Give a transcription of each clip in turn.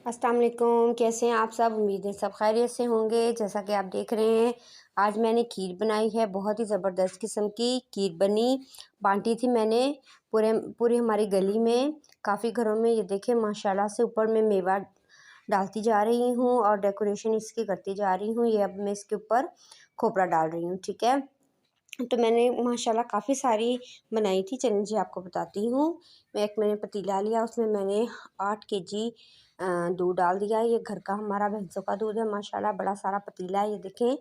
अस्सलाम वालेकुम। कैसे हैं आप सब? उम्मीद है सब खैरियत से होंगे। जैसा कि आप देख रहे हैं, आज मैंने खीर बनाई है। बहुत ही ज़बरदस्त किस्म की खीर बनी, बांटी थी मैंने पूरी हमारी गली में, काफ़ी घरों में। ये देखें माशाल्लाह से ऊपर में मेवा डालती जा रही हूँ और डेकोरेशन इसकी करती जा रही हूँ। ये अब मैं इसके ऊपर खोपरा डाल रही हूँ, ठीक है। तो मैंने माशाल्लाह काफ़ी सारी बनाई थी। चलिए जी आपको बताती हूँ। मैंने पतीला लिया, उसमें मैंने 8 केजी दूध डाल दिया। ये घर का हमारा भैंसों का दूध है माशाल्लाह, बड़ा सारा पतीला है। ये देखें,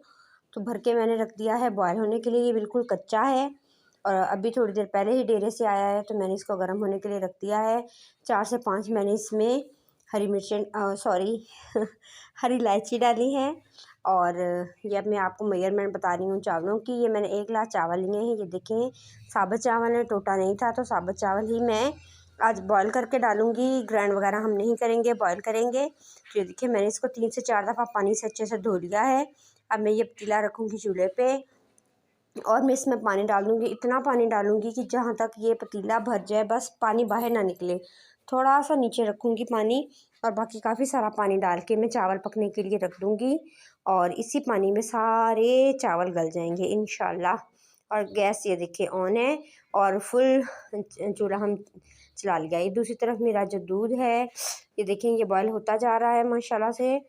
तो भर के मैंने रख दिया है बॉयल होने के लिए। ये बिल्कुल कच्चा है और अभी थोड़ी देर पहले ही डेरे से आया है, तो मैंने इसको गर्म होने के लिए रख दिया है। 4 से 5 मैंने इसमें हरी मिर्चें सॉरी हरी इलायची डाली है। और ये अब मैं आपको मेजरमेंट बता रही हूँ चावलों की। ये मैंने 1 गिलास चावल लिए हैं। ये देखें, साबुत चावल है, टोटा नहीं था, तो साबुत चावल ही मैं आज बॉयल करके डालूँगी। ग्राइंड वगैरह हम नहीं करेंगे, बॉयल करेंगे। तो ये देखिए, मैंने इसको 3 से 4 दफ़ा पानी से अच्छे से धो लिया है। अब मैं ये पतीला रखूँगी चूल्हे पे और मैं इसमें पानी डाल दूँगी। इतना पानी डालूँगी कि जहाँ तक ये पतीला भर जाए, बस पानी बाहर ना निकले। थोड़ा सा नीचे रखूँगी पानी और बाकी काफ़ी सारा पानी डाल के मैं चावल पकने के लिए रख दूँगी और इसी पानी में सारे चावल गल जाएंगे इंशाल्लाह। और गैस ये देखिए ऑन है और फुल चूल्हा हम चला लिया। ये दूसरी तरफ मेरा जो दूध है, ये देखें, ये बॉयल होता जा रहा है माशाल्लाह से।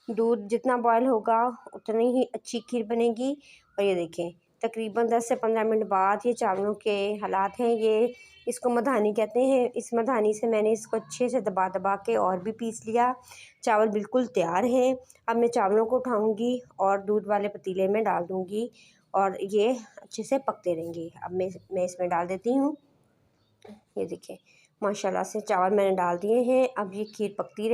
दूध जितना बॉयल होगा उतनी ही अच्छी खीर बनेगी। और ये देखें, तकरीबन 10 से 15 मिनट बाद ये चावलों के हालात हैं। ये इसको मधानी कहते हैं। इस मधानी से मैंने इसको अच्छे से दबा दबा के और भी पीस लिया। चावल बिल्कुल तैयार हैं। अब मैं चावलों को उठाऊंगी और दूध वाले पतीले में डाल दूंगी और ये अच्छे से पकते रहेंगे। अब मैं इसमें डाल देती हूँ। ये देखिए, माशाल्लाह से चावल मैंने डाल दिए हैं। अब ये खीर पकती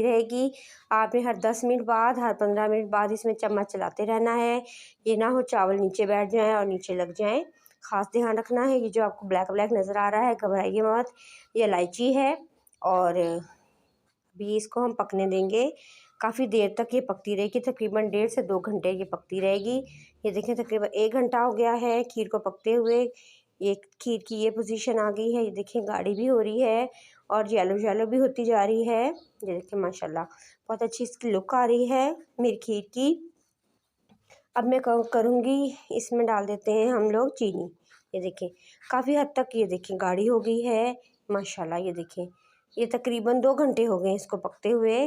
रहेगी। आपने हर 10 मिनट बाद, हर 15 मिनट बाद इसमें चम्मच चलाते रहना है। ये ना हो चावल नीचे बैठ जाएं और नीचे लग जाएं, ख़ास ध्यान रखना है। ये जो आपको ब्लैक ब्लैक नज़र आ रहा है, घबराइए मत, ये इलायची है। और अभी इसको हम पकने देंगे। काफ़ी देर तक ये पकती रहेगी, तकरीबन 1.5 से 2 घंटे ये पकती रहेगी। ये देखें, तकरीबन 1 घंटा हो गया है खीर को पकते हुए। ये खीर की ये पोजीशन आ गई है। ये देखें, गाढ़ी भी हो रही है और येलो येलो भी होती जा रही है। ये देखें माशाल्लाह, बहुत अच्छी इसकी लुक आ रही है मेरी खीर की। अब मैं करूँगी, इसमें डाल देते हैं हम लोग चीनी। ये देखें, काफ़ी हद तक ये देखें गाढ़ी हो गई है माशाल्लाह। ये देखें, ये तकरीबन 2 घंटे हो गए इसको पकते हुए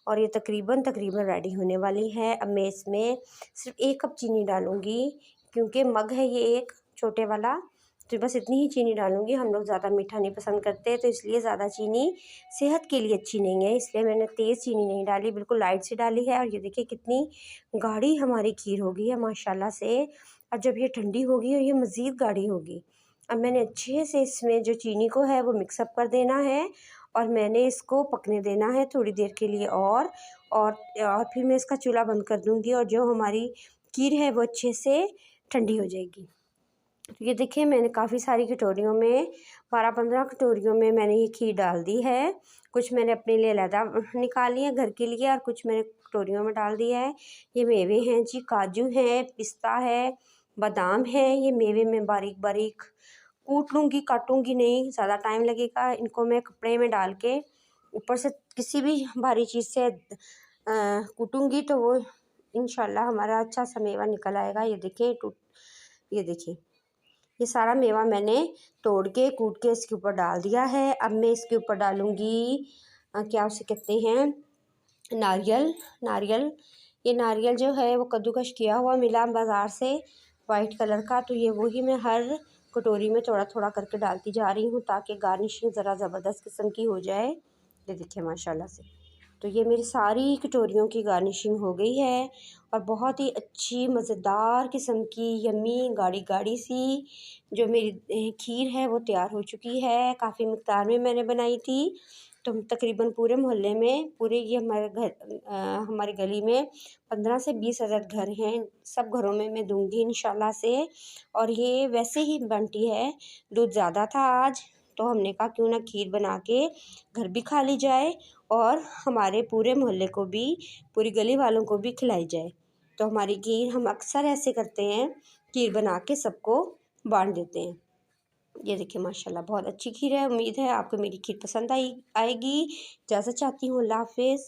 और ये तकरीबन रेडी होने वाली है। अब मैं इसमें सिर्फ 1 कप चीनी डालूँगी, क्योंकि मग है ये एक छोटे वाला, तो बस इतनी ही चीनी डालूँगी। हम लोग ज़्यादा मीठा नहीं पसंद करते, तो इसलिए ज़्यादा चीनी सेहत के लिए अच्छी नहीं है, इसलिए मैंने तेज़ चीनी नहीं डाली, बिल्कुल लाइट सी डाली है। और ये देखिए कितनी गाढ़ी हमारी खीर हो गई है माशाल्लाह से। और जब ये ठंडी होगी और ये मज़ीद गाढ़ी होगी। अब मैंने अच्छे से इसमें जो चीनी को है वो मिक्सअप कर देना है और मैंने इसको पकने देना है थोड़ी देर के लिए और फिर मैं इसका चूल्हा बंद कर दूँगी और जो हमारी खीर है वो अच्छे से ठंडी हो जाएगी। तो ये देखिए, मैंने काफ़ी सारी कटोरियों में, 12-15 कटोरियों में मैंने ये खीर डाल दी है। कुछ मैंने अपने लिए अलहदा निकाली है घर के लिए और कुछ मैंने कटोरियों में डाल दिया है। ये मेवे हैं जी, काजू है, पिस्ता है, बादाम है। ये मेवे में बारीक बारीक कूट लूँगी, काटूँगी नहीं, ज़्यादा टाइम लगेगा। इनको मैं कपड़े में डाल के ऊपर से किसी भी भारी चीज़ से कूटूँगी तो वो इंशाल्लाह हमारा अच्छा सा मेवा निकल आएगा। ये देखिए, ये सारा मेवा मैंने तोड़ के कूट के इसके ऊपर डाल दिया है। अब मैं इसके ऊपर डालूँगी क्या उसे कहते हैं, नारियल। ये नारियल जो है वो कद्दूकश किया हुआ मिला बाज़ार से, वाइट कलर का। तो ये वही मैं हर कटोरी में थोड़ा थोड़ा करके डालती जा रही हूँ ताकि गार्निशिंग ज़रा ज़बरदस्त किस्म की हो जाए। ये देखिए माशाल्लाह से, तो ये मेरी सारी कटोरियों की गार्निशिंग हो गई है और बहुत ही अच्छी मज़ेदार किस्म की यम्मी गाढ़ी गाढ़ी सी जो मेरी खीर है वो तैयार हो चुकी है। काफ़ी मिक़दार में मैंने बनाई थी, तो तकरीबन पूरे मोहल्ले में, पूरे ये हमारी गली में 15 से 20 अदद घर हैं। सब घरों में मैं दूँगी इंशाल्लाह से। और ये वैसे ही बनती है, दूध ज़्यादा था आज, तो हमने कहा क्यों ना खीर बना के घर भी खा ली जाए और हमारे पूरे मोहल्ले को भी, पूरी गली वालों को भी खिलाई जाए। तो हमारी खीर हम अक्सर ऐसे करते हैं, खीर बना के सबको बांट देते हैं। ये देखिए माशाल्लाह बहुत अच्छी खीर है। उम्मीद है आपको मेरी खीर पसंद आएगी। इजाज़त चाहती हूँ। अल्लाह हाफ़िज़।